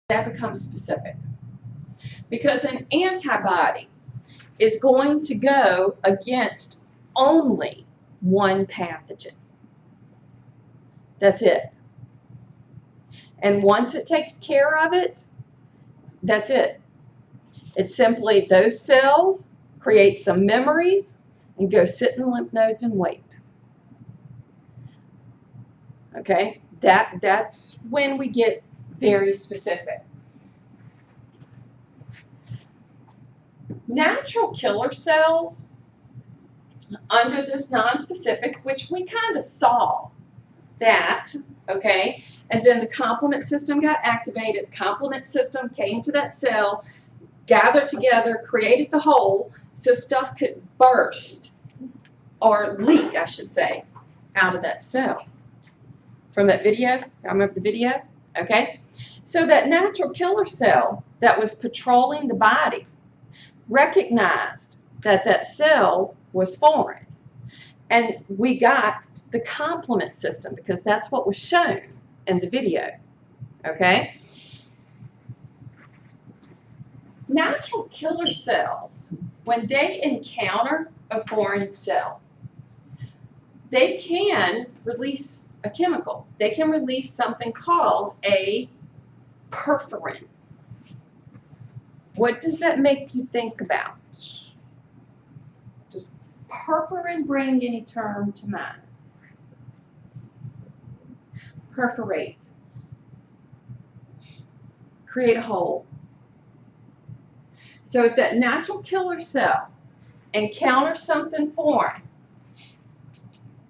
that becomes specific. Because an antibody is going to go against only one pathogen. That's it. And once it takes care of it, that's it. It's simply those cells create some memories and go sit in the lymph nodes and wait. Okay? That's when we get very specific. Natural killer cells under this non-specific, which we kind of saw that, okay, and then the complement system got activated. The complement system came to that cell, gathered together, created the hole so stuff could burst or leak, I should say, out of that cell. From that video, I remember the video, okay? So that natural killer cell that was patrolling the body recognized that that cell was foreign. And we got the complement system because that's what was shown in the video, okay? Natural killer cells, when they encounter a foreign cell, they can release a chemical. They can release something called a perforin. What does that make you think about? Does perforin bring any term to mind? Perforate. Create a hole. So if that natural killer cell encounters something foreign,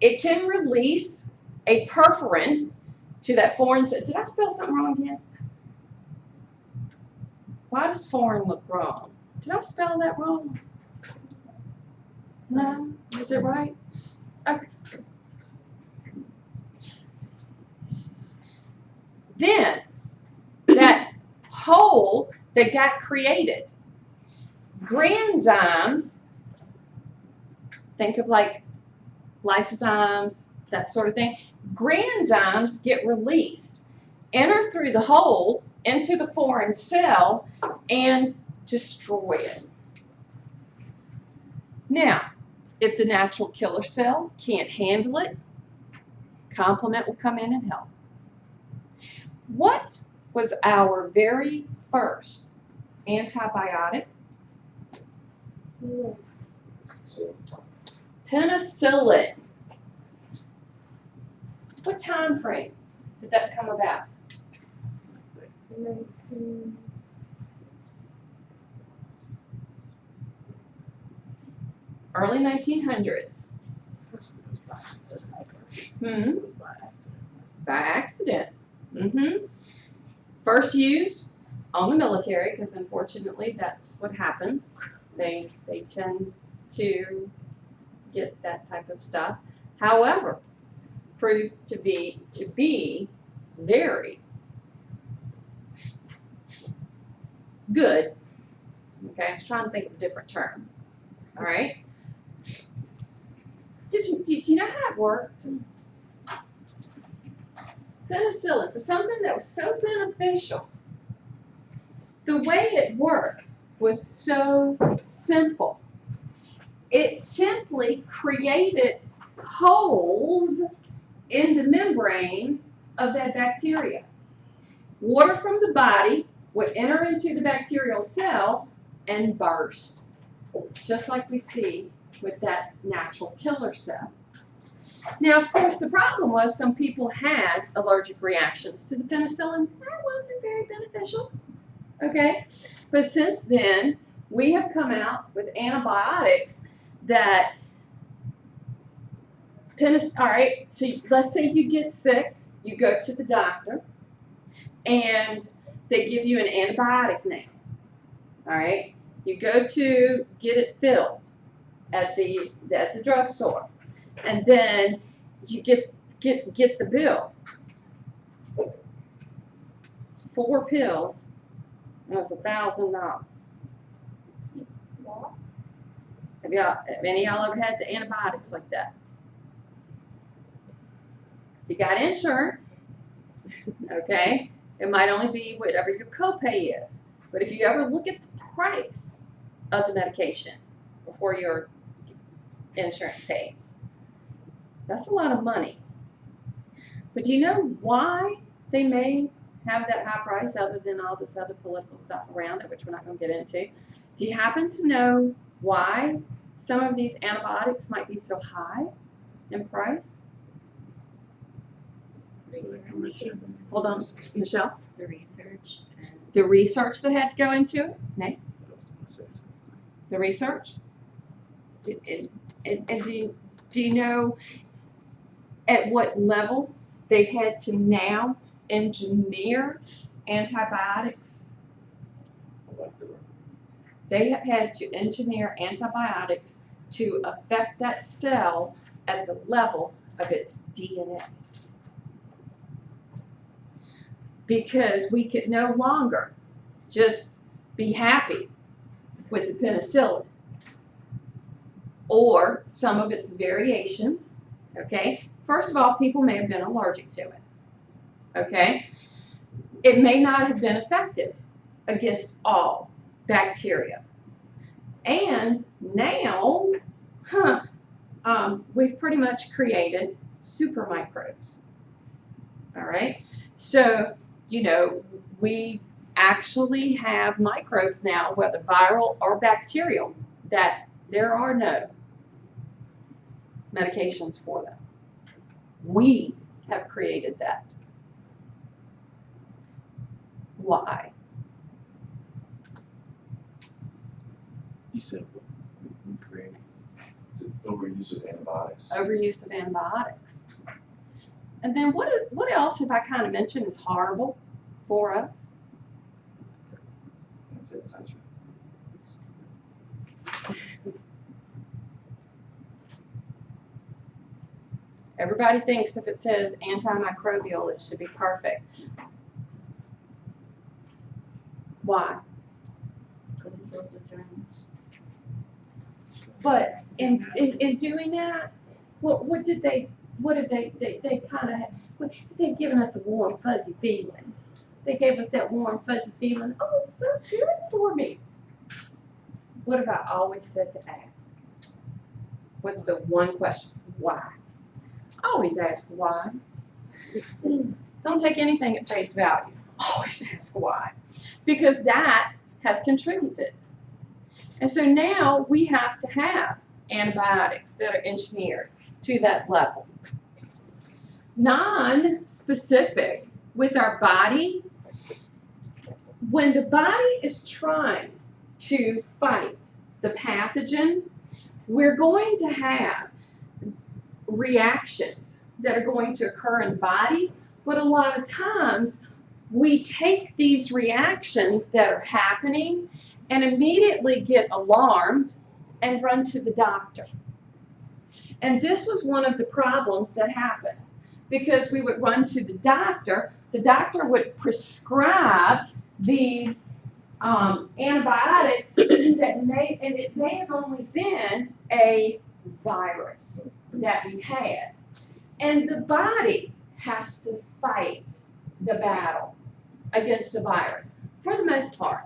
it can release a perforin to that foreign cell. Did I spell something wrong again? Why does foreign look wrong? Did I spell that wrong? No? Is it right? Okay. Then, that hole that got created, granzymes, think of like lysozymes, that sort of thing, granzymes get released, enter through the hole into the foreign cell, and destroy it. Now, if the natural killer cell can't handle it, complement will come in and help. What was our very first antibiotic? Penicillin. What time frame did that come about? Early 1900s. By accident. First used on the military, because unfortunately that's what happens. They tend to get that type of stuff. However, proved to be very good. Okay, I was trying to think of a different term. All right. Do you know how it worked? Penicillin, for something that was so beneficial, the way it worked was so simple. It simply created holes in the membrane of that bacteria. Water from the body would enter into the bacterial cell and burst, just like we see with that natural killer cell. Now, of course, the problem was some people had allergic reactions to the penicillin. That wasn't very beneficial, okay? But since then, we have come out with antibiotics that, all right, so let's say you get sick, you go to the doctor, and they give you an antibiotic now, all right? You go to get it filled at the drugstore, and then you get the bill. It's 4 pills, and it's $1,000. Have any of y'all ever had the antibiotics like that? You got insurance, okay? It might only be whatever your copay is. But if you ever look at the price of the medication before your insurance pays, that's a lot of money. But do you know why they may have that high price other than all this other political stuff around it, which we're not going to get into? Do you happen to know why some of these antibiotics might be so high in price? Hold on, Michelle. The research. The research that had to go into it? Nate? The research? And do you know at what level they've had to now engineer antibiotics? They have had to engineer antibiotics to affect that cell at the level of its DNA. Because we could no longer just be happy with the penicillin or some of its variations, okay? First of all, people may have been allergic to it, okay? It may not have been effective against all bacteria. And now, we've pretty much created super microbes, all right? So, you know, we actually have microbes now, whether viral or bacterial, that there are no medications for them. We have created that. Why? You said we created overuse of antibiotics. Overuse of antibiotics. And then what else have I kind of mentioned is horrible for us? That's it. That's right. Everybody thinks if it says antimicrobial, it should be perfect. Why? Because it kills the germs. But in doing that, what did they kind of, they've given us a warm, fuzzy feeling. They gave us that warm, fuzzy feeling, oh, it's so good for me. What have I always said to ask? What's the one question? Why? Always ask why. Don't take anything at face value. Always ask why. Because that has contributed. And so now we have to have antibiotics that are engineered to that level. Non-specific with our body, when the body is trying to fight the pathogen, we're going to have reactions that are going to occur in the body, but a lot of times we take these reactions that are happening and immediately get alarmed and run to the doctor. And this was one of the problems that happened, because we would run to the doctor would prescribe these antibiotics that it may have only been a virus that we had. And the body has to fight the battle against the virus for the most part.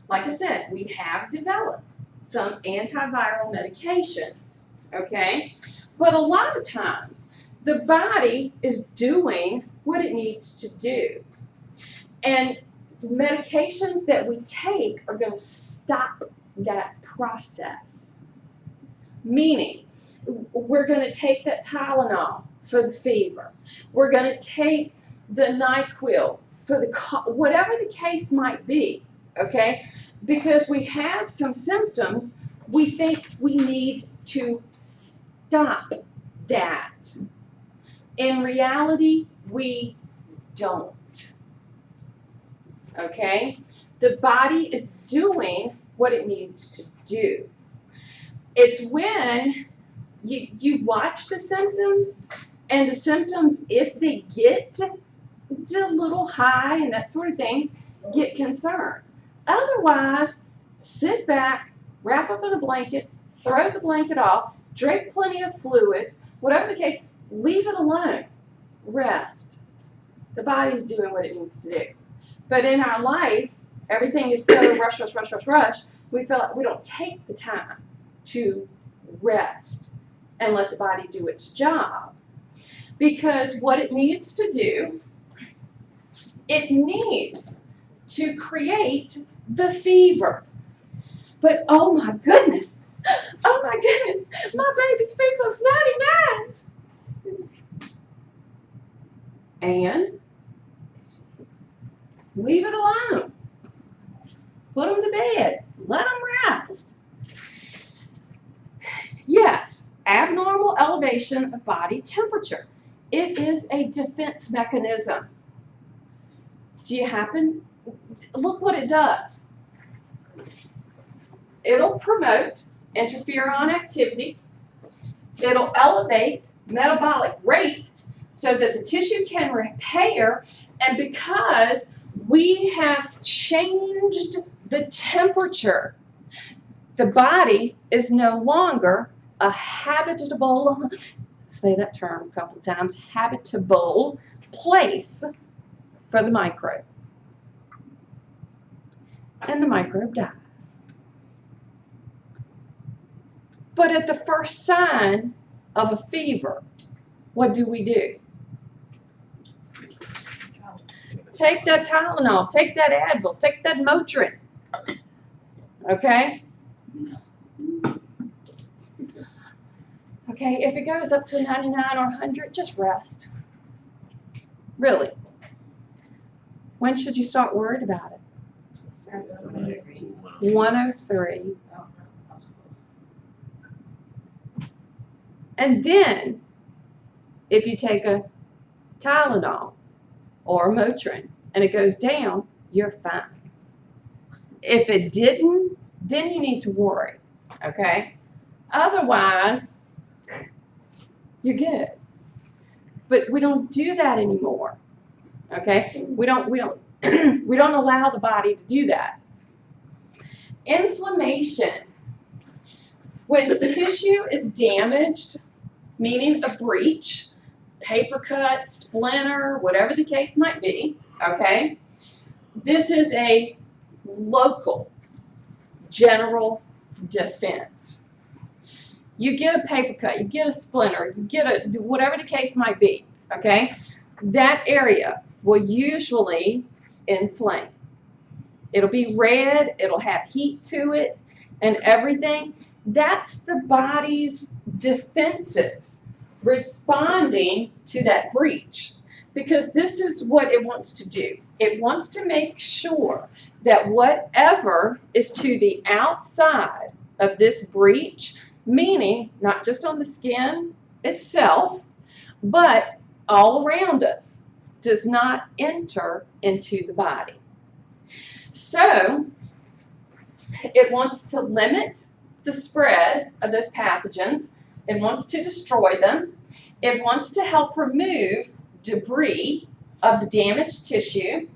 Like I said, we have developed some antiviral medications, okay? But a lot of times, the body is doing what it needs to do. And medications that we take are going to stop that process. Meaning, we're going to take that Tylenol for the fever. We're going to take the NyQuil for the whatever the case might be, okay? Because we have some symptoms, we think we need to stop that. In reality, we don't. Okay? The body is doing what it needs to do. It's when you watch the symptoms, and the symptoms, if they get a little high and that sort of thing, get concerned. Otherwise, sit back, wrap up in a blanket, throw the blanket off, drink plenty of fluids, whatever the case, leave it alone. Rest. the body's doing what it needs to do. But in our life, everything is so rush, rush, rush, rush, rush, we feel like we don't take the time to rest and let the body do its job. Because what it needs to do, it needs to create the fever. But oh my goodness, my baby's fever is 99. And leave it alone. Put them to bed. Let them rest. Yes, abnormal elevation of body temperature. It is a defense mechanism. Look what it does. It'll promote interferon activity. It'll elevate metabolic rate so that the tissue can repair, and because we have changed the temperature, the body is no longer a habitable, say that term a couple of times, habitable place for the microbe. And the microbe dies. But at the first sign of a fever, what do? Take that Tylenol, take that Advil, take that Motrin. Okay? Okay, if it goes up to 99 or 100, just rest. Really. When should you start worried about it? 103. And then, if you take a Tylenol or a Motrin and it goes down, you're fine. If it didn't, then you need to worry, okay? Otherwise, you're good. But we don't do that anymore, okay? We don't allow the body to do that. Inflammation. When tissue is damaged, meaning a breach, paper cut, splinter, whatever the case might be, okay? This is a local general defense. You get a paper cut, you get a splinter, you get a, whatever the case might be, okay? That area will usually inflame. It'll be red, it'll have heat to it and everything. That's the body's defenses responding to that breach, because this is what it wants to do. It wants to make sure that whatever is to the outside of this breach, meaning not just on the skin itself, but all around us, does not enter into the body. So it wants to limit the spread of those pathogens. It wants to destroy them. It wants to help remove debris of the damaged tissue.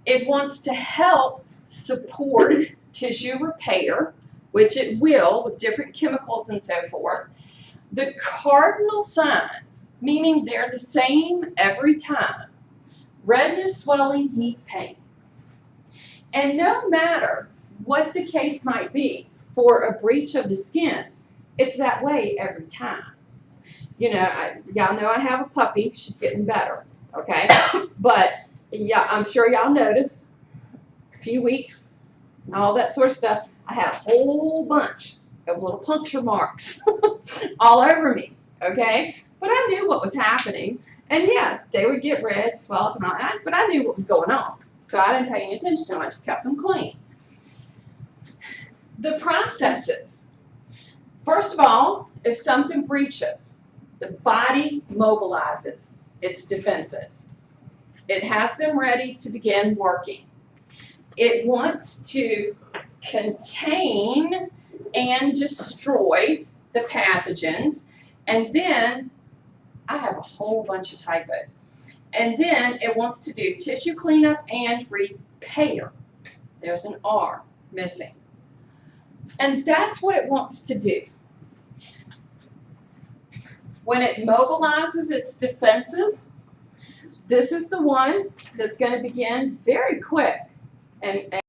It wants to help support tissue repair, which it will with different chemicals and so forth. The cardinal signs, meaning they're the same every time: redness, swelling, heat, pain. And no matter what the case might be for a breach of the skin, it's that way every time. You know, y'all know I have a puppy. She's getting better, okay? But yeah, I'm sure y'all noticed a few weeks, all that sort of stuff. I had a whole bunch of little puncture marks all over me, okay? But I knew what was happening. And yeah, they would get red, swell up, and all that, but I knew what was going on. So I didn't pay any attention to them. I just kept them clean. The processes. First of all, if something breaches, the body mobilizes its defenses. It has them ready to begin working. It wants to contain and destroy the pathogens, and then I have a whole bunch of typos. And then it wants to do tissue cleanup and repair. There's an R missing. And that's what it wants to do. When it mobilizes its defenses, This is the one that's going to begin very quick and